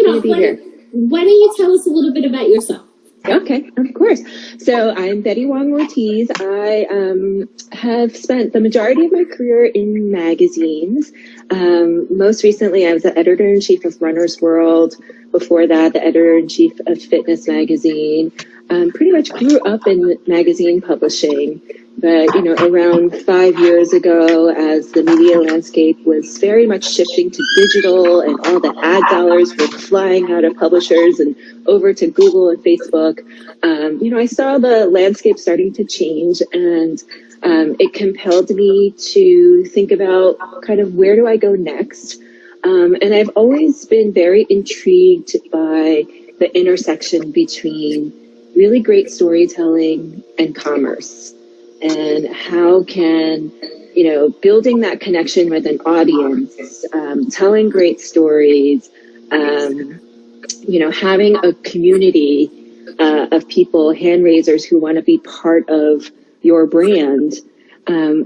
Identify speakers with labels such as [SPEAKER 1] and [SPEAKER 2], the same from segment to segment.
[SPEAKER 1] Happy to be here.
[SPEAKER 2] Why don't you tell us a little bit about yourself?
[SPEAKER 1] Okay, of course. So I'm Betty Wong Ortiz. I have spent the majority of my career in magazines. Most recently, I was the editor-in-chief of Runner's World. Before that, the editor-in-chief of Fitness Magazine. Pretty much grew up in magazine publishing. But, around 5 years ago, as the media landscape was very much shifting to digital and all the ad dollars were flying out of publishers and over to Google and Facebook, I saw the landscape starting to change, and it compelled me to think about kind of where do I go next. And I've always been very intrigued by the intersection between really great storytelling and commerce. And how can, building that connection with an audience, telling great stories, having a community of people, hand raisers who want to be part of your brand,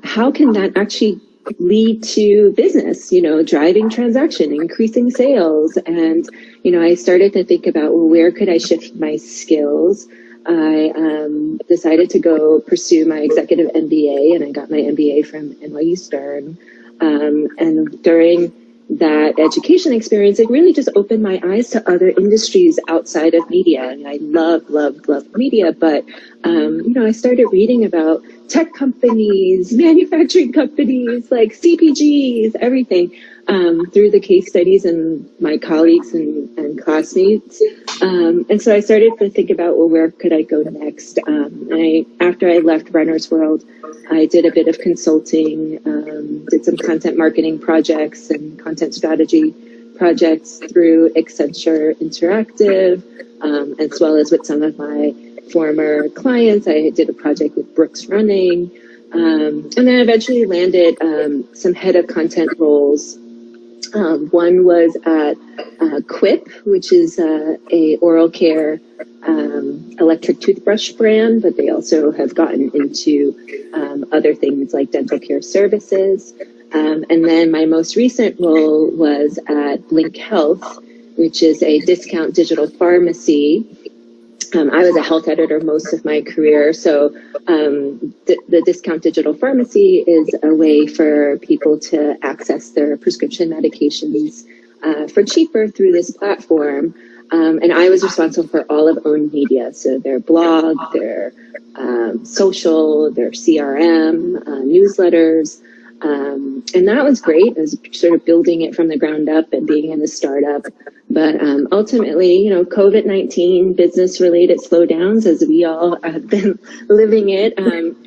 [SPEAKER 1] how can that actually lead to business, driving transaction, increasing sales? And, I started to think about, well, where could I shift my skills? I decided to go pursue my executive MBA, and I got my MBA from NYU Stern. And during that education experience, it really just opened my eyes to other industries outside of media. And I love media, but, I started reading about tech companies, manufacturing companies, like CPGs, everything, through the case studies and my colleagues and classmates. And so I started to think about, well, where could I go next? After I left Runner's World, I did a bit of consulting, did some content marketing projects and content strategy projects through Accenture Interactive, as well as with some of my former clients. I did a project with Brooks Running, and then eventually landed some head of content roles. One was at Quip, which is a oral care electric toothbrush brand, but they also have gotten into other things like dental care services. And then my most recent role was at Blink Health, which is a discount digital pharmacy. I was a health editor most of my career, so the discount digital pharmacy is a way for people to access their prescription medications for cheaper through this platform. And I was responsible for all of owned media, so their blog, their social, their CRM, newsletters. And that was great. I was sort of building it from the ground up and being in a startup. But ultimately, COVID-19 business-related slowdowns, as we all have been living it,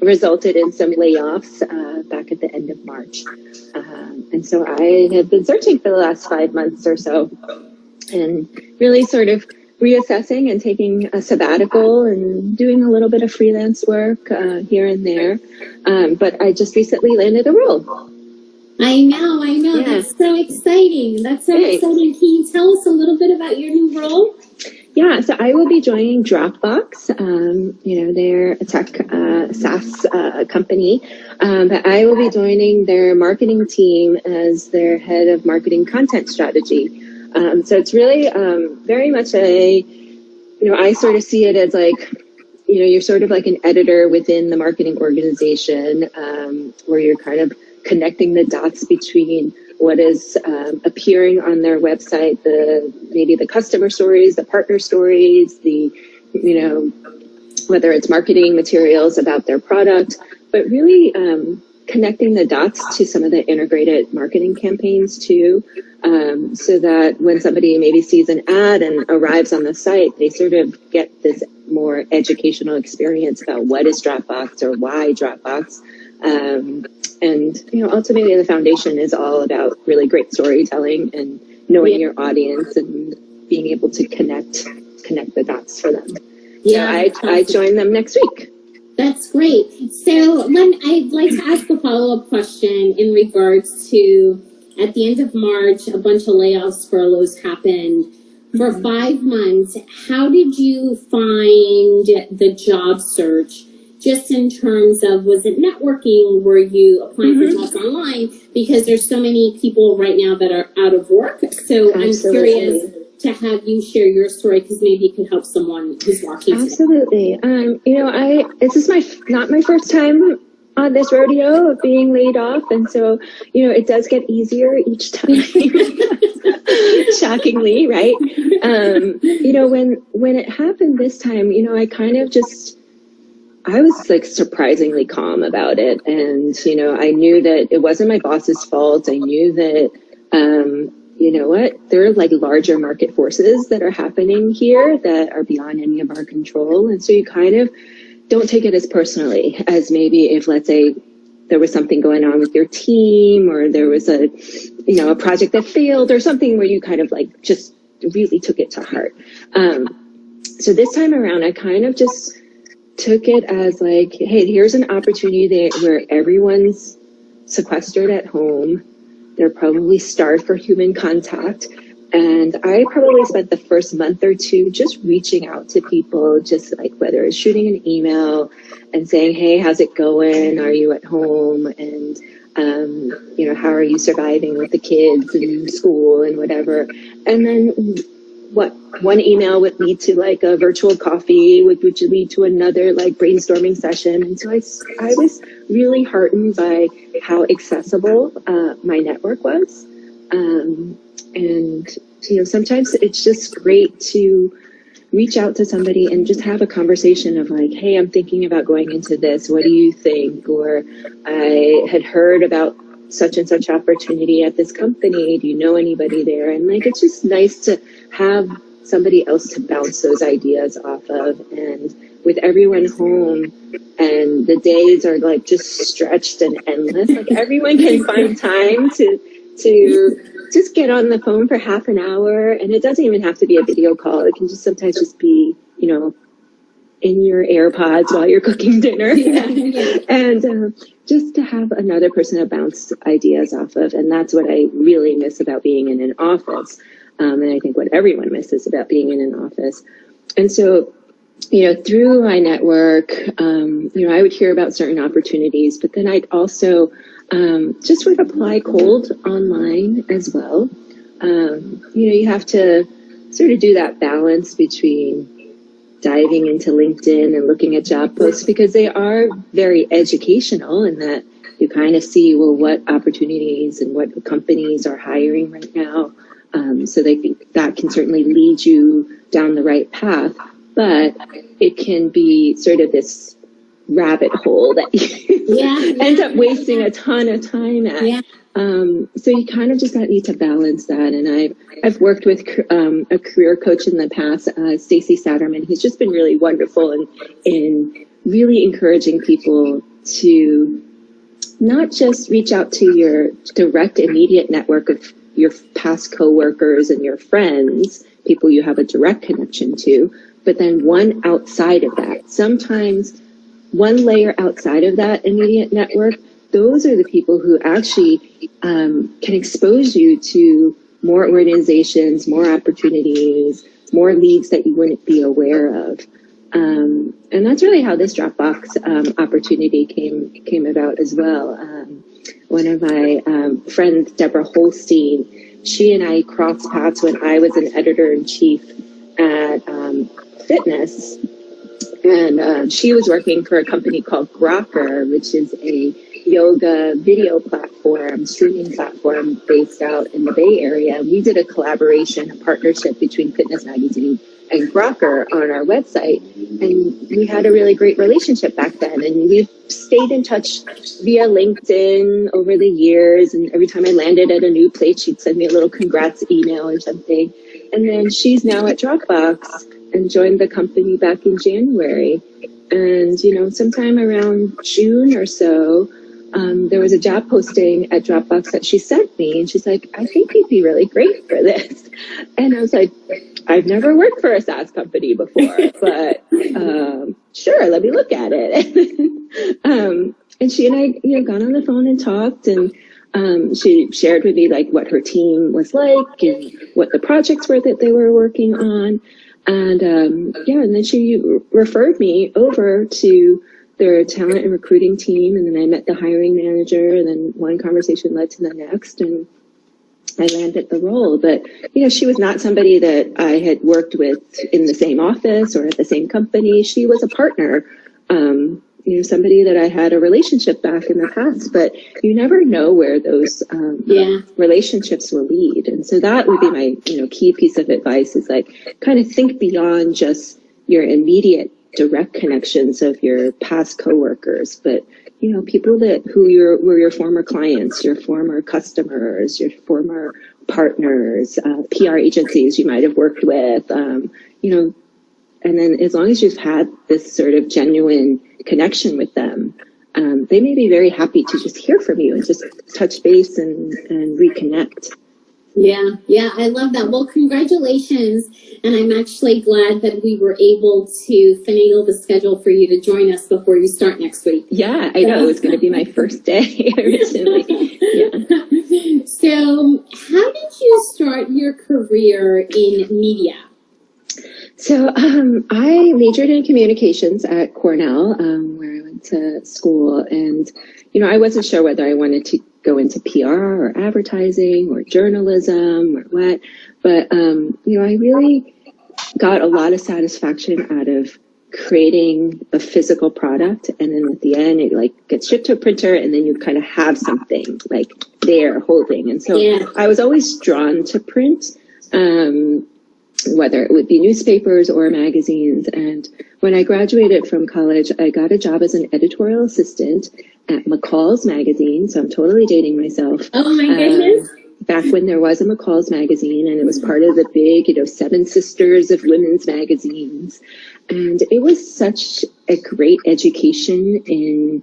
[SPEAKER 1] resulted in some layoffs back at the end of March. And so I have been searching for the last 5 months or so and really sort of reassessing and taking a sabbatical and doing a little bit of freelance work here and there. But I just recently landed a role.
[SPEAKER 2] I know. Yeah. That's so exciting. Exciting. Can you tell us a little bit about your new role?
[SPEAKER 1] Yeah, so I will be joining Dropbox. They're a tech SaaS company, but I will be joining their marketing team as their head of marketing content strategy. So it's really very much I sort of see it as like, you're sort of like an editor within the marketing organization, where you're kind of connecting the dots between what is appearing on their website, maybe the customer stories, the partner stories, whether it's marketing materials about their product, but really connecting the dots to some of the integrated marketing campaigns too, so that when somebody maybe sees an ad and arrives on the site, they sort of get this more educational experience about what is Dropbox or why Dropbox. And ultimately the foundation is all about really great storytelling and knowing your audience and being able to connect the dots for them. Yeah, so I join them next week.
[SPEAKER 2] That's great. So I'd like to ask a follow-up question in regards to, at the end of March, a bunch of layoffs, furloughs happened. For 5 months, how did you find the job search? Just in terms of, was it networking? Were you applying for jobs online? Because there's so many people right now that are out of work. So Absolutely. I'm curious to have you share your story because maybe it could help someone who's watching today.
[SPEAKER 1] Absolutely. This is not my first time on this rodeo of being laid off, and so it does get easier each time. Shockingly, right? When it happened this time, I kind of I was like surprisingly calm about it, and I knew that it wasn't my boss's fault. I knew that there are like larger market forces that are happening here that are beyond any of our control, and so you kind of don't take it as personally as maybe if, let's say, there was something going on with your team, or there was a project that failed or something where you kind of like just really took it to heart. So this time around, I kind of just took it as like, hey, here's an opportunity where everyone's sequestered at home. They're probably starved for human contact. And I probably spent the first month or two just reaching out to people, just like whether it's shooting an email and saying, hey, how's it going? Are you at home? And, how are you surviving with the kids in school and whatever? And then one email would lead to like a virtual coffee, which would lead to another like brainstorming session. And so I was really heartened by how accessible my network was. And sometimes it's just great to reach out to somebody and just have a conversation of like, hey, I'm thinking about going into this. What do you think? Or I had heard about such and such opportunity at this company. Do you know anybody there? And like, it's just nice to have somebody else to bounce those ideas off of. And with everyone home and the days are like just stretched and endless, like everyone can find time to just get on the phone for half an hour. And it doesn't even have to be a video call. It can just sometimes just be, in your AirPods while you're cooking dinner. Yeah. And just to have another person to bounce ideas off of. And that's what I really miss about being in an office. And I think what everyone misses about being in an office. And so, through my network, I would hear about certain opportunities, but then I'd also just would apply cold online as well. You have to sort of do that balance between diving into LinkedIn and looking at job posts, because they are very educational in that you kind of see, well, what opportunities and what companies are hiring right now. So that can certainly lead you down the right path, but it can be sort of this rabbit hole that you end up wasting a ton of time at. Yeah. So you kind of just need to balance that. And I've worked with a career coach in the past, Stacy Satterman. He's just been really wonderful in really encouraging people to not just reach out to your direct, immediate network of your past coworkers and your friends, people you have a direct connection to, but then one outside of that. Sometimes one layer outside of that immediate network, those are the people who actually can expose you to more organizations, more opportunities, more leads that you wouldn't be aware of. And that's really how this Dropbox opportunity came about as well. One of my friends, Deborah Holstein, she and I crossed paths when I was an editor-in-chief at Fitness. And she was working for a company called Grokr, which is a yoga video platform, streaming platform based out in the Bay Area. We did a collaboration, a partnership between Fitness Magazine and Grokr on our website. And we had a really great relationship back then. And we've stayed in touch via LinkedIn over the years. And every time I landed at a new place, she'd send me a little congrats email or something. And then she's now at Dropbox and joined the company back in January. And, sometime around June or so, there was a job posting at Dropbox that she sent me. And she's like, I think you'd be really great for this. And I was like, I've never worked for a SaaS company before, but sure, let me look at it. And she and I, got on the phone and talked, and she shared with me like what her team was like and what the projects were that they were working on. And and then she referred me over to their talent and recruiting team, and then I met the hiring manager, and then one conversation led to the next, and I landed the role. But, she was not somebody that I had worked with in the same office or at the same company. She was a partner, somebody that I had a relationship back in the past, but you never know where those relationships will lead. And so that would be my, key piece of advice is like kind of think beyond just your immediate direct connections of your past coworkers, but people were your former clients, your former customers, your former partners, PR agencies you might have worked with, and then as long as you've had this sort of genuine connection with them, they may be very happy to just hear from you and just touch base and reconnect.
[SPEAKER 2] Yeah, I love that. Well, congratulations. And I'm actually glad that we were able to finagle the schedule for you to join us before you start next week.
[SPEAKER 1] Yeah, I know. It was going to be my first day originally. Yeah.
[SPEAKER 2] So how did you start your career in media?
[SPEAKER 1] So I majored in communications at Cornell, where I went to school. And, I wasn't sure whether I wanted to go into PR or advertising or journalism or what. But, I really got a lot of satisfaction out of creating a physical product. And then at the end, it like gets shipped to a printer and then you kind of have something like there holding. And so I was always drawn to print. Whether it would be newspapers or magazines. And when I graduated from college, I got a job as an editorial assistant at McCall's magazine. So I'm totally dating myself.
[SPEAKER 2] Oh my goodness.
[SPEAKER 1] Back when there was a McCall's magazine, and it was part of the big, Seven Sisters of women's magazines. And it was such a great education in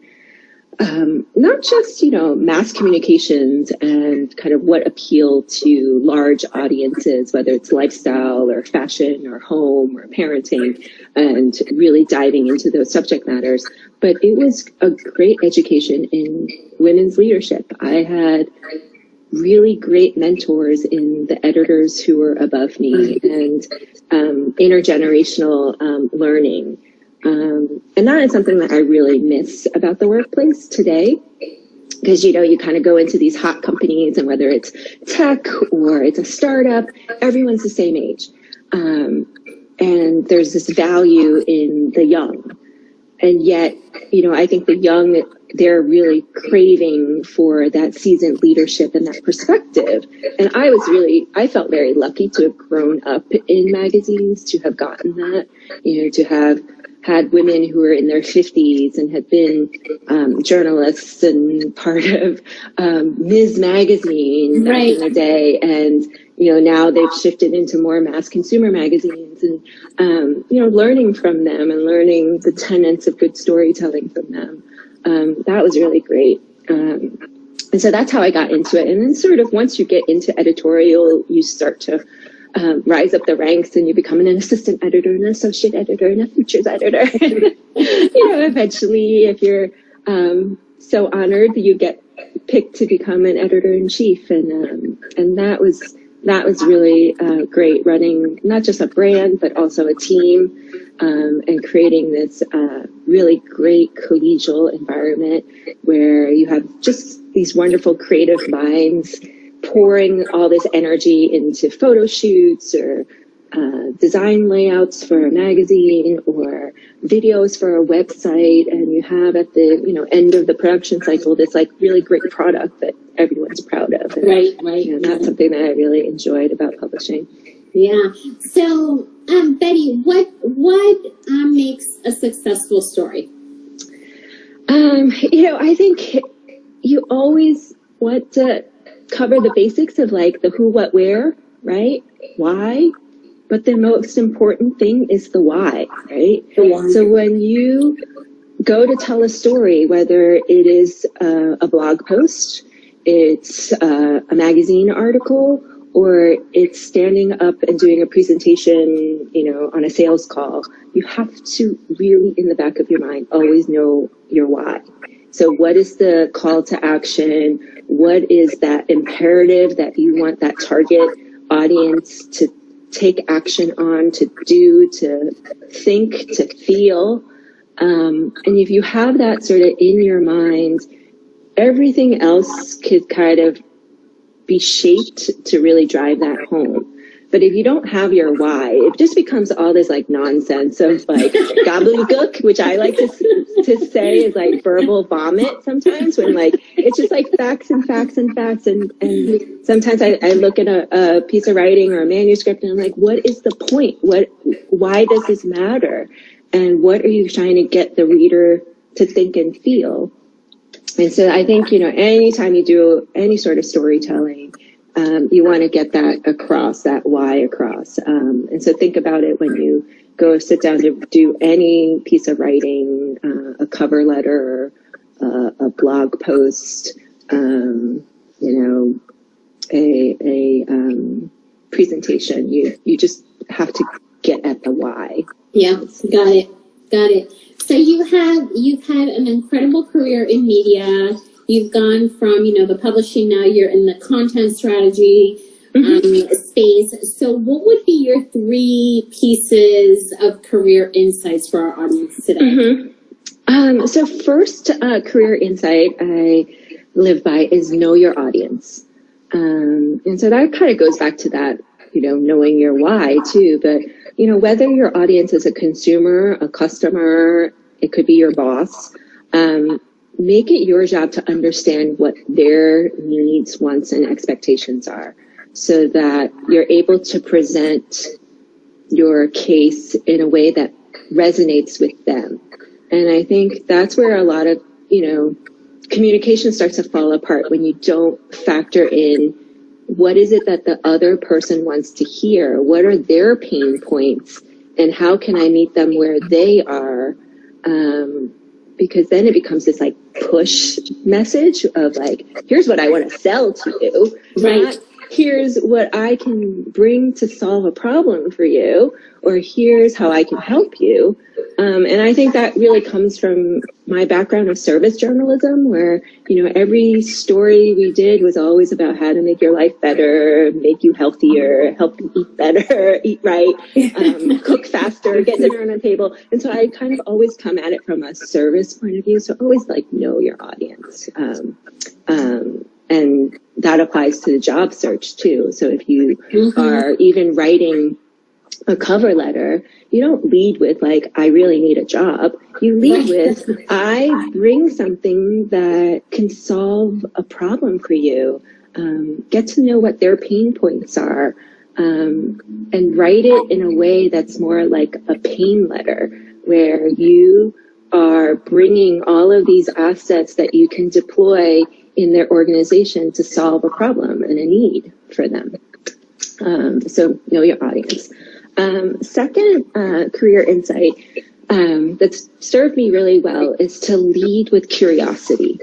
[SPEAKER 1] not just, mass communications and kind of what appeal to large audiences, whether it's lifestyle or fashion or home or parenting, and really diving into those subject matters. But it was a great education in women's leadership. I had really great mentors in the editors who were above me and intergenerational learning. And that is something that I really miss about the workplace today. Because, you kind of go into these hot companies, and whether it's tech or it's a startup, everyone's the same age. And there's this value in the young. And yet, I think the young, they're really craving for that seasoned leadership and that perspective. And I felt very lucky to have grown up in magazines, to have gotten that, to have had women who were in their 50s and had been journalists and part of Ms. Magazine back in the day. And, now they've shifted into more mass consumer magazines and, learning from them and learning the tenets of good storytelling from them. That was really great. And so that's how I got into it. And then sort of once you get into editorial, you start to rise up the ranks and you become an assistant editor, an associate editor, and a features editor. Eventually, if you're so honored, you get picked to become an editor-in-chief. And that was really great, running not just a brand, but also a team, and creating this really great collegial environment where you have just these wonderful creative minds pouring all this energy into photo shoots or design layouts for a magazine or videos for a website, and you have at the end of the production cycle this like really great product that everyone's proud of. And,
[SPEAKER 2] right.
[SPEAKER 1] That's something that I really enjoyed about publishing.
[SPEAKER 2] Yeah. So, Betty, what makes a successful story?
[SPEAKER 1] I think you always want to cover the basics of like the who, what, where, right? Why? But the most important thing is the why, right? So when you go to tell a story, whether it is a blog post, it's a magazine article, or it's standing up and doing a presentation, on a sales call, you have to really, in the back of your mind, always know your why. So what is the call to action? What is that imperative that you want that target audience to take action on, to do, to think, to feel? And if you have that sort of in your mind, everything else could kind of be shaped to really drive that home. But if you don't have your why, it just becomes all this like nonsense of like gobbledygook, which I like to say is like verbal vomit sometimes, when like it's just like facts and facts and facts. And sometimes I look at a piece of writing or a manuscript and I'm like, what is the point? Why does this matter? And what are you trying to get the reader to think and feel? And so I think, anytime you do any sort of storytelling, you want to get that across, that why across. And so think about it when you go sit down to do any piece of writing, a cover letter, a blog post, a presentation. You just have to get at the why.
[SPEAKER 2] Yeah, got it. So you've had an incredible career in media. You've gone from, the publishing, now you're in the content strategy space. So what would be your 3 pieces of career insights for our audience today?
[SPEAKER 1] So first career insight I live by is know your audience. And so that kind of goes back to that, knowing your why too. But, whether your audience is a consumer, a customer, it could be your boss, make it your job to understand what their needs, wants, and expectations are, so that you're able to present your case in a way that resonates with them. And I think that's where a lot of, communication starts to fall apart, when you don't factor in what is it that the other person wants to hear, what are their pain points, and how can I meet them where they are. Because then it becomes this like push message of like, here's what I want to sell to you,
[SPEAKER 2] right?
[SPEAKER 1] Not here's what I can bring to solve a problem for you, or here's how I can help you. And I think that really comes from my background of service journalism, where, every story we did was always about how to make your life better, make you healthier, help you eat better, eat right, cook faster, get dinner on the table. And so I kind of always come at it from a service point of view. So always like know your audience. And that applies to the job search too. So if you are even writing a cover letter, you don't lead with like, I really need a job. You lead with, I bring something that can solve a problem for you. Get to know what their pain points are, and write it in a way that's more like a pain letter, where you are bringing all of these assets that you can deploy in their organization to solve a problem and a need for them. So know your audience. Second career insight that's served me really well is to lead with curiosity.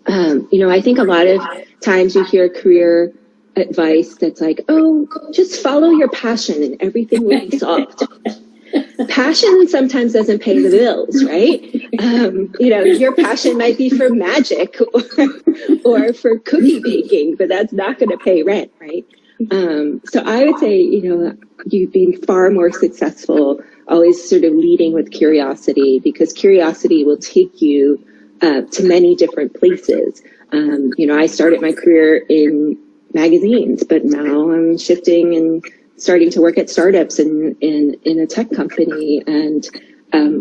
[SPEAKER 1] I think a lot of times you hear career advice that's like, oh, just follow your passion and everything will be solved. Passion sometimes doesn't pay the bills, right? Your passion might be for magic or for cookie baking, but that's not going to pay rent, right? So I would say, you've been far more successful always sort of leading with curiosity, because curiosity will take you to many different places. I started my career in magazines, but now I'm shifting and starting to work at startups and in a tech company, and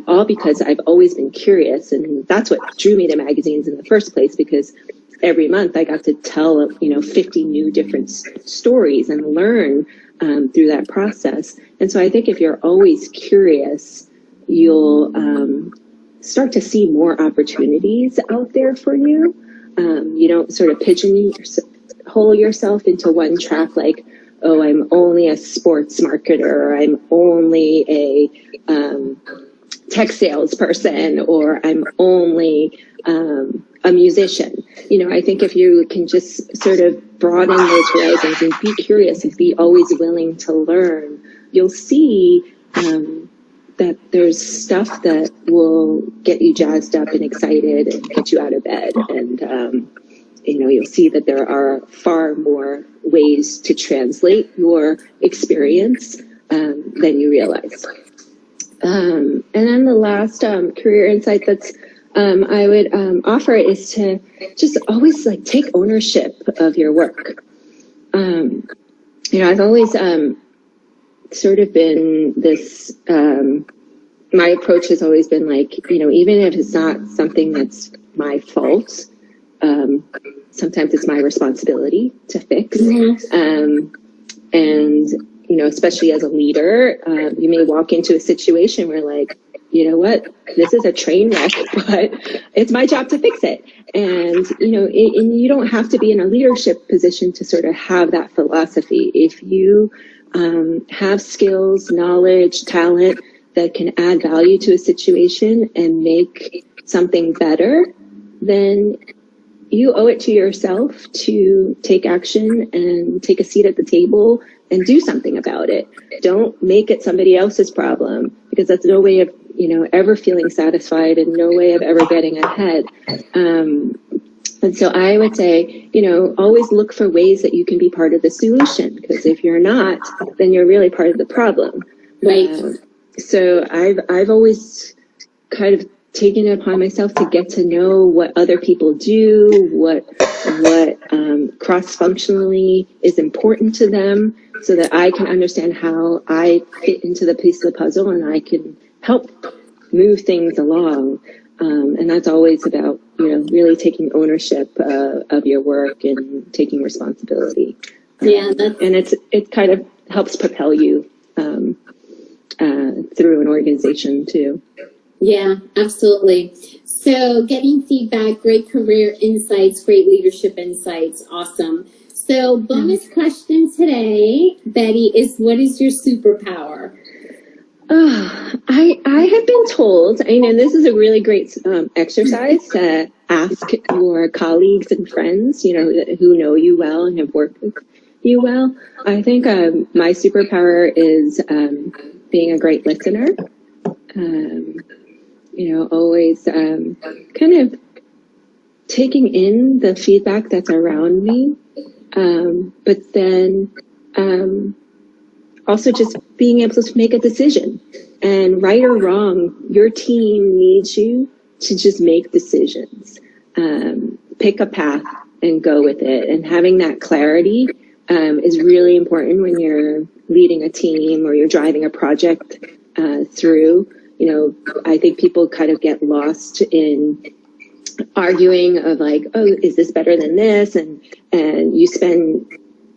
[SPEAKER 1] all because I've always been curious. And that's what drew me to magazines in the first place, because every month I got to tell 50 new different stories and learn through that process. And so I think if you're always curious, you'll start to see more opportunities out there for you. You don't sort of pigeonhole yourself into one track, like, oh, I'm only a sports marketer, or I'm only a tech salesperson, or I'm only a musician. I think if you can just sort of broaden those horizons and be curious and be always willing to learn, you'll see that there's stuff that will get you jazzed up and excited and get you out of bed. And, you'll see that there are far more ways to translate your experience than you realize. And then the last career insight that's I would offer is to just always like take ownership of your work. I've always sort of been this, my approach has always been like, even if it's not something that's my fault, sometimes it's my responsibility to fix. And, especially as a leader, you may walk into a situation where like, you know what, this is a train wreck, but it's my job to fix it. And, and you don't have to be in a leadership position to sort of have that philosophy. If you have skills, knowledge, talent that can add value to a situation and make something better, then you owe it to yourself to take action and take a seat at the table and do something about it. Don't make it somebody else's problem, because that's no way of, ever feeling satisfied and no way of ever getting ahead. And so I would say, always look for ways that you can be part of the solution, because if you're not, then you're really part of the problem.
[SPEAKER 2] Right.
[SPEAKER 1] So I've always kind of taken it upon myself to get to know what other people do, what cross-functionally is important to them, so that I can understand how I fit into the piece of the puzzle and I can help move things along. And that's always about, really taking ownership of your work and taking responsibility.
[SPEAKER 2] Yeah,
[SPEAKER 1] and it kind of helps propel you through an organization too.
[SPEAKER 2] Yeah, absolutely. So getting feedback, great career insights, great leadership insights. Awesome. So bonus question today, Betty, is what is your superpower?
[SPEAKER 1] I have been told, and this is a really great exercise to ask your colleagues and friends, who know you well and have worked with you well. I think my superpower is being a great listener. Always kind of taking in the feedback that's around me, but then also just being able to make a decision. And right or wrong, your team needs you to just make decisions. Pick a path and go with it. And having that clarity is really important when you're leading a team or you're driving a project through. I think people kind of get lost in arguing of like, oh, is this better than this? And you spend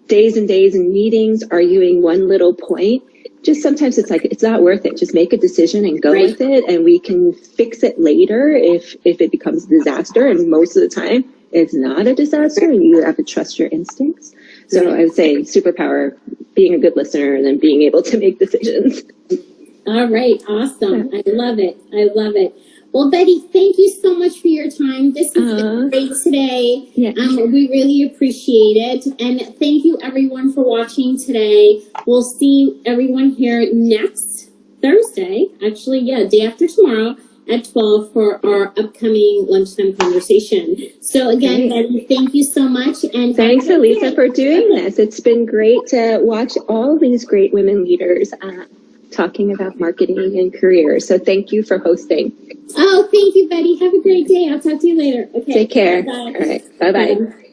[SPEAKER 1] days and days in meetings arguing one little point. Just sometimes it's like, it's not worth it. Just make a decision and go with it. And we can fix it later if it becomes a disaster. And most of the time it's not a disaster and you have to trust your instincts. So I would say superpower, being a good listener and then being able to make decisions.
[SPEAKER 2] All right. Awesome. I love it. I love it. Well, Betty, thank you so much for your time. This has been great today.
[SPEAKER 1] Yeah.
[SPEAKER 2] We really appreciate it. And thank you, everyone, for watching today. We'll see everyone here next Thursday. Actually, day after tomorrow at 12 for our upcoming lunchtime conversation. So again, Betty, thank you so much. And
[SPEAKER 1] thanks, Elisa, for doing this. It's been great to watch all these great women leaders talking about marketing and careers. So thank you for hosting.
[SPEAKER 2] Oh, thank you, Betty. Have a great day. I'll talk to you later. Okay.
[SPEAKER 1] Take care.
[SPEAKER 2] Bye.
[SPEAKER 1] All right. Bye-bye.